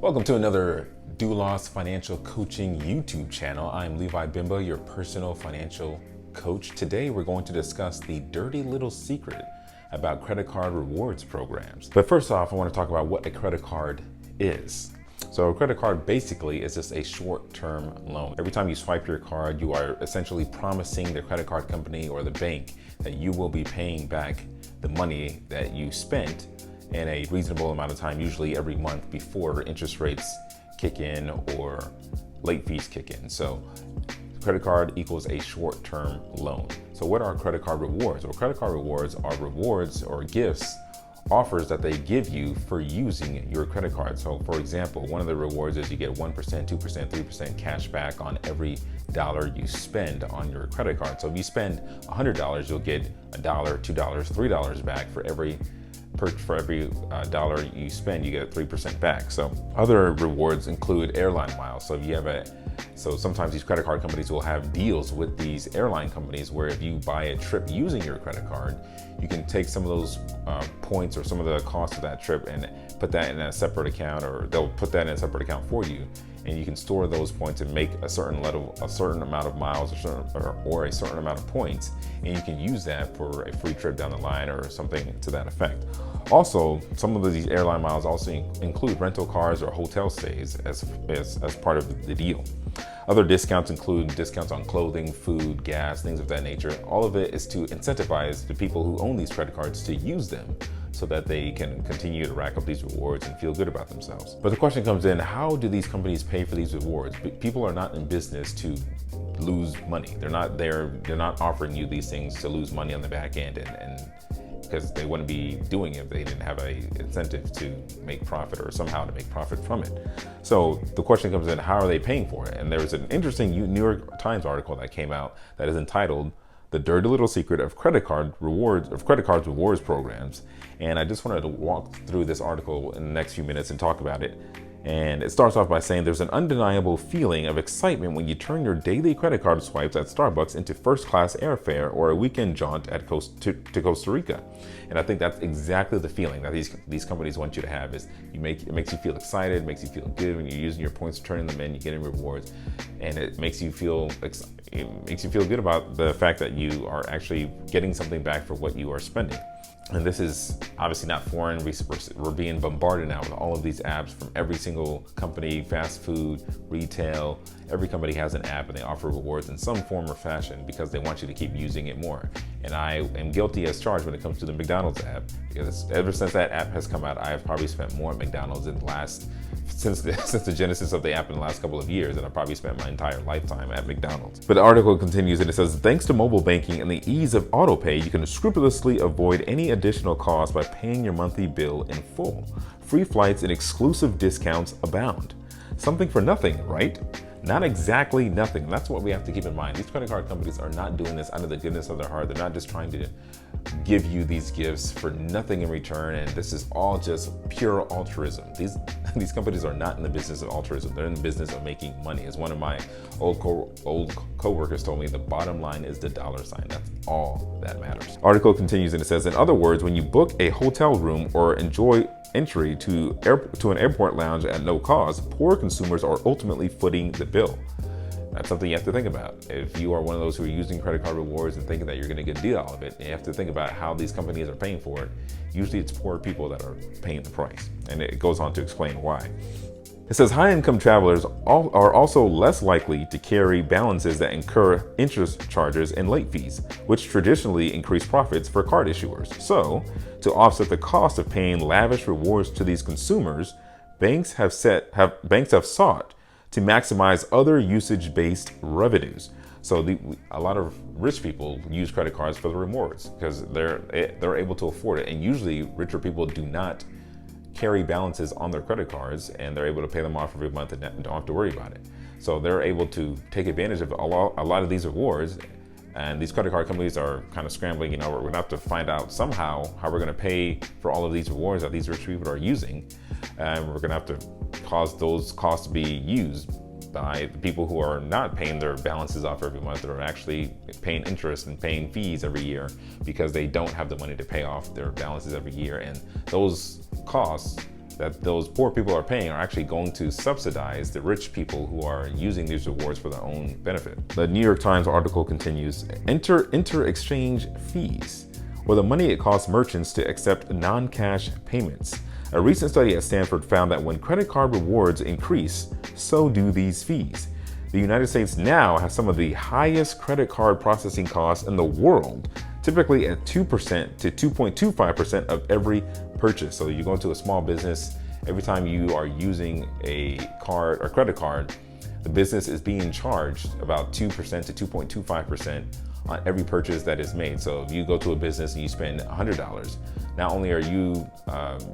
Welcome to another Doulos Financial Coaching YouTube channel. I'm Levi Bimba, your personal financial coach. Today we're going to discuss the dirty little secret about credit card rewards programs. But first off, I want to talk about what a credit card is. So a credit card basically is just a short-term loan. Every time you swipe your card, you are essentially promising the credit card company or the bank that you will be paying back the money that you spent in a reasonable amount of time, usually every month before interest rates kick in or late fees kick in. So credit card equals a short-term loan. So what are credit card rewards? Well, credit card rewards are rewards or gifts, offers that they give you for using your credit card. So for example, one of the rewards is you get 1%, 2%, 3% cash back on every dollar you spend on your credit card. So if you spend $100, you'll get $1, $2, $3 back for every dollar you spend, you get 3% back. So other rewards include airline miles. So if you have so sometimes these credit card companies will have deals with these airline companies where if you buy a trip using your credit card, you can take some of those points or some of the cost of that trip and put that in a separate account, or they'll put that in a separate account for you. And you can store those points and make a certain amount of miles or a certain amount of points, and you can use that for a free trip down the line or something to that effect. Also, some of these airline miles also include rental cars or hotel stays as part of the deal. Other discounts include discounts on clothing, food, gas, things of that nature. All of it is to incentivize the people who own these credit cards to use them so that they can continue to rack up these rewards and feel good about themselves. But the question comes in, how do these companies pay for these rewards? People are not in business to lose money. They're not offering you these things to lose money on the back end, and because they wouldn't be doing it if they didn't have an incentive to make profit or somehow to make profit from it. So the question comes in, how are they paying for it? And there's an interesting New York Times article that came out that is entitled "The Dirty Little Secret of Credit Cards Rewards Programs." And I just wanted to walk through this article in the next few minutes and talk about it. And it starts off by saying there's an undeniable feeling of excitement when you turn your daily credit card swipes at Starbucks into first-class airfare or a weekend jaunt to Costa Rica. And I think that's exactly the feeling that these companies want you to have. Is it makes you feel excited, it makes you feel good when you're using your points, turning them in, you're getting rewards, and it makes you feel good about the fact that you are actually getting something back for what you are spending. And this is obviously not foreign. We're being bombarded now with all of these apps from every single company, fast food, retail. Every company has an app and they offer rewards in some form or fashion because they want you to keep using it more. And I am guilty as charged when it comes to the McDonald's app, because ever since that app has come out, I have probably spent more at McDonald's since the genesis of the app in the last couple of years, and I probably spent my entire lifetime at McDonald's. But the article continues and it says, thanks to mobile banking and the ease of auto pay, you can scrupulously avoid any additional costs by paying your monthly bill in full. Free flights and exclusive discounts abound. Something for nothing, right? Not exactly nothing. That's what we have to keep in mind. These credit card companies are not doing this out of the goodness of their heart. They're not just trying to give you these gifts for nothing in return, and this is all just pure altruism. These companies are not in the business of altruism. They're in the business of making money. As one of my old co-workers told me, the bottom line is the dollar sign. That's all that matters. Article continues and it says, in other words, when you book a hotel room or enjoy entry to an airport lounge at no cost, poor consumers are ultimately footing the bill. That's something you have to think about. If you are one of those who are using credit card rewards and thinking that you're going to get a deal out of it, you have to think about how these companies are paying for it. Usually it's poor people that are paying the price. And it goes on to explain why. It says high-income travelers are also less likely to carry balances that incur interest charges and late fees, which traditionally increase profits for card issuers. So, to offset the cost of paying lavish rewards to these consumers, banks have sought to maximize other usage-based revenues. So a lot of rich people use credit cards for the rewards because they're able to afford it. And usually richer people do not carry balances on their credit cards, and they're able to pay them off every month and don't have to worry about it. So they're able to take advantage of a lot of these rewards. And these credit card companies are kind of scrambling, we're gonna have to find out somehow how we're gonna pay for all of these rewards that these rich people are using. And we're gonna have to cause those costs to be used by the people who are not paying their balances off every month, that are actually paying interest and paying fees every year because they don't have the money to pay off their balances every year. And those costs that those poor people are paying are actually going to subsidize the rich people who are using these rewards for their own benefit. The New York Times article continues, inter-exchange fees, or the money it costs merchants to accept non-cash payments. A recent study at Stanford found that when credit card rewards increase, so do these fees. The United States now has some of the highest credit card processing costs in the world, typically at 2% to 2.25% of every purchase. So you go into a small business, every time you are using a card or credit card, the business is being charged about 2% to 2.25% on every purchase that is made. So if you go to a business and you spend $100, not only are you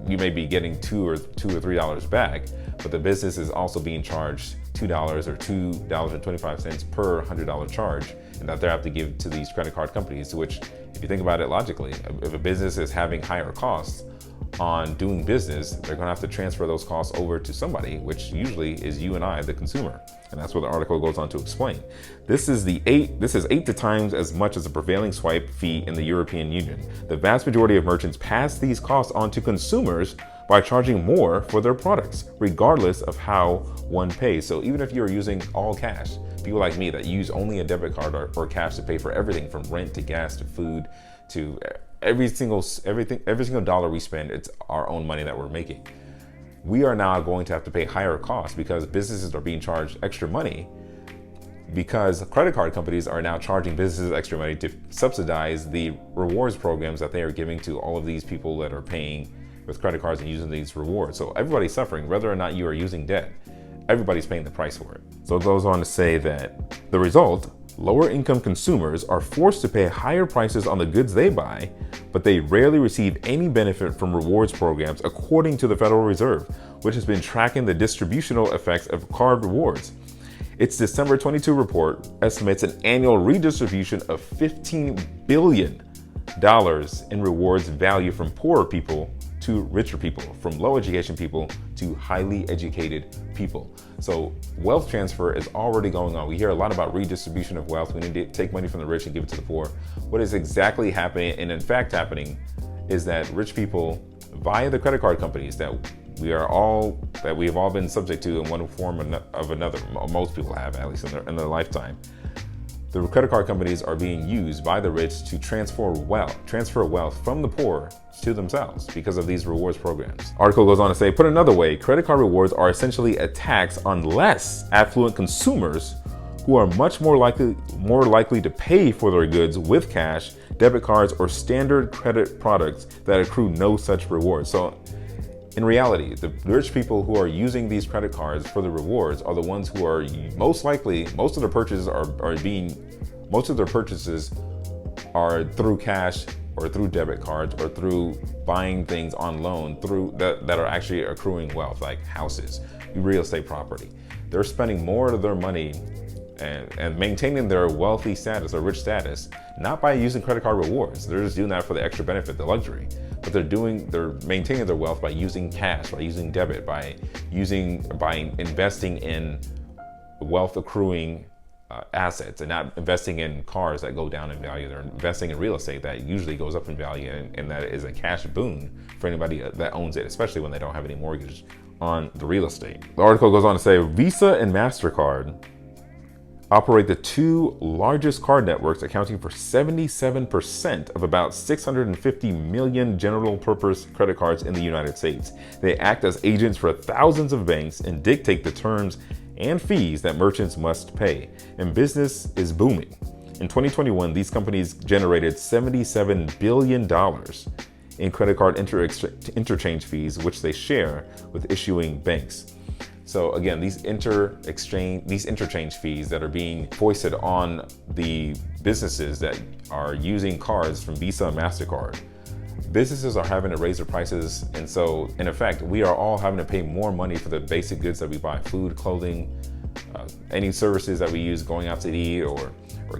may be getting $2 or $3 back, but the business is also being charged $2 or $2.25 per $100 charge, and that they have to give to these credit card companies, which, if you think about it logically, if a business is having higher costs on doing business, they're gonna have to transfer those costs over to somebody, which usually is you and I, the consumer. And that's what the article goes on to explain. This is 8 times as much as the prevailing swipe fee in the European Union. The vast majority of merchants pass these costs on to consumers by charging more for their products, regardless of how one pays. So even if you're using all cash, people like me that use only a debit card or cash to pay for everything from rent to gas to food to every single dollar we spend, it's our own money that we're making. We are now going to have to pay higher costs because businesses are being charged extra money, because credit card companies are now charging businesses extra money to subsidize the rewards programs that they are giving to all of these people that are paying with credit cards and using these rewards. So everybody's suffering, whether or not you are using debt. Everybody's paying the price for it. So it goes on to say that the result, lower income consumers are forced to pay higher prices on the goods they buy, but they rarely receive any benefit from rewards programs, according to the Federal Reserve, which has been tracking the distributional effects of card rewards. Its December 22 report estimates an annual redistribution of $15 billion in rewards value from poorer people to richer people, from low education people to highly educated people. So wealth transfer is already going on. We hear a lot about redistribution of wealth. We need to take money from the rich and give it to the poor. What is exactly happening, and in fact happening, is that rich people, via the credit card companies that we have all been subject to in one form or another, most people have, at least in their lifetime. The credit card companies are being used by the rich to transfer wealth from the poor to themselves because of these rewards programs. Article goes on to say, put another way, credit card rewards are essentially a tax on less affluent consumers who are much more likely to pay for their goods with cash, debit cards, or standard credit products that accrue no such rewards. So in reality, the rich people who are using these credit cards for the rewards are the ones who are most of their purchases are through cash or through debit cards or through buying things on loan that are actually accruing wealth, like houses, real estate property. They're spending more of their money and maintaining their wealthy status or rich status, not by using credit card rewards. They're just doing that for the extra benefit, the luxury. But they're maintaining their wealth by using cash, by using debit, by investing in wealth accruing assets, and not investing in cars that go down in value. They're investing in real estate that usually goes up in value, and that is a cash boon for anybody that owns it, especially when they don't have any mortgage on the real estate. The article goes on to say, Visa and MasterCard operate the two largest card networks, accounting for 77% of about 650 million general purpose credit cards in the United States. They act as agents for thousands of banks and dictate the terms and fees that merchants must pay. And business is booming. In 2021, these companies generated $77 billion in credit card interchange fees, which they share with issuing banks. So again, these interchange fees that are being foisted on the businesses that are using cards from Visa and MasterCard, businesses are having to raise their prices. And so in effect, we are all having to pay more money for the basic goods that we buy, food, clothing, any services that we use going out to eat or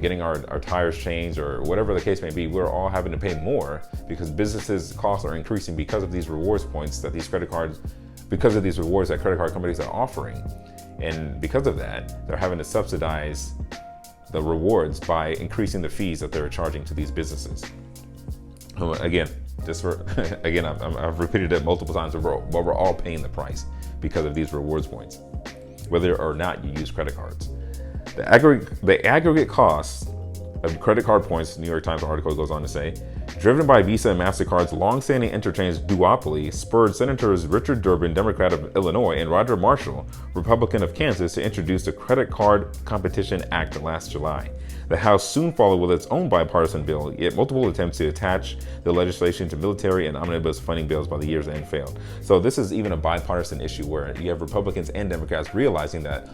getting our tires changed or whatever the case may be. We're all having to pay more because businesses' costs are increasing because of these rewards points that these credit cards, because of these rewards that credit card companies are offering. And because of that, they're having to subsidize the rewards by increasing the fees that they're charging to these businesses. Again, Just for, again, I've repeated it multiple times, but we're all paying the price because of these rewards points, whether or not you use credit cards. The aggregate cost of credit card points, New York Times article goes on to say, driven by Visa and MasterCard's long-standing interchange duopoly, spurred Senators Richard Durbin, Democrat of Illinois, and Roger Marshall, Republican of Kansas, to introduce the Credit Card Competition Act last July. The House soon followed with its own bipartisan bill, yet multiple attempts to attach the legislation to military and omnibus funding bills by the year's end failed. So this is even a bipartisan issue where you have Republicans and Democrats realizing that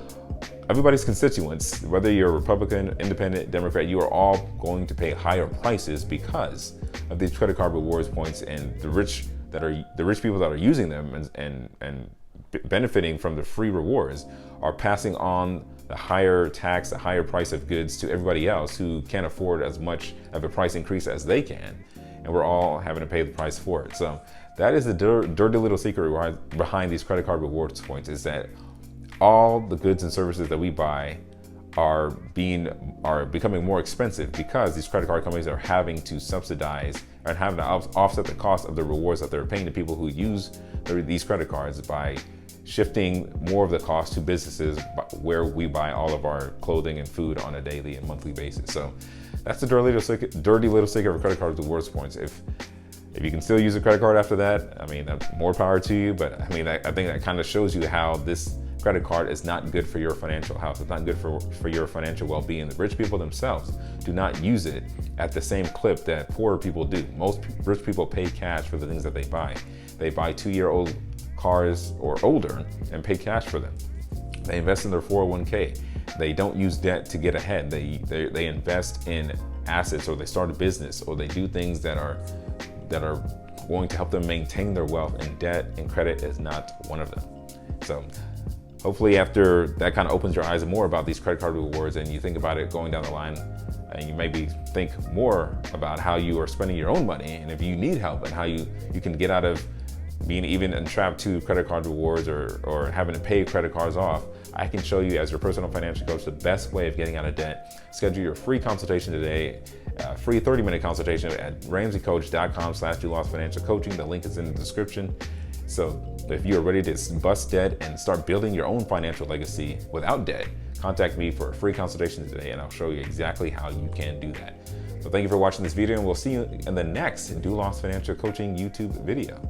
everybody's constituents, whether you're a Republican, Independent, Democrat, you are all going to pay higher prices because of these credit card rewards points, and the rich people that are using them and benefiting from the free rewards are passing on the higher tax, the higher price of goods to everybody else who can't afford as much of a price increase as they can, and we're all having to pay the price for it. So that is the dirty little secret behind these credit card rewards points, is that all the goods and services that we buy are becoming more expensive because these credit card companies are having to subsidize and having to offset the cost of the rewards that they're paying to people who use these credit cards by shifting more of the cost to businesses where we buy all of our clothing and food on a daily and monthly basis. So that's the dirty little secret of credit card rewards points. If you can still use a credit card after that, I mean, more power to you. But I mean, I think that kind of shows you how this credit card is not good for your financial health. It's not good for your financial well-being. The rich people themselves do not use it at the same clip that poorer people do. Most rich people pay cash for the things that they buy. They buy 2-year-old cars or older and pay cash for them. They invest in their 401k. They don't use debt to get ahead. They invest in assets, or they start a business, or they do things that are going to help them maintain their wealth, and debt and credit is not one of them. So hopefully after that kind of opens your eyes more about these credit card rewards, and you think about it going down the line, and you maybe think more about how you are spending your own money, and if you need help, and how you can get out of being even entrapped to credit card rewards or having to pay credit cards off, I can show you as your personal financial coach the best way of getting out of debt. Schedule your free consultation today, free 30-minute consultation at ramseycoach.com/Doulos Financial Coaching. The link is in the description. So if you are ready to bust debt and start building your own financial legacy without debt, contact me for a free consultation today, and I'll show you exactly how you can do that. So thank you for watching this video, and we'll see you in the next Doulos Financial Coaching YouTube video.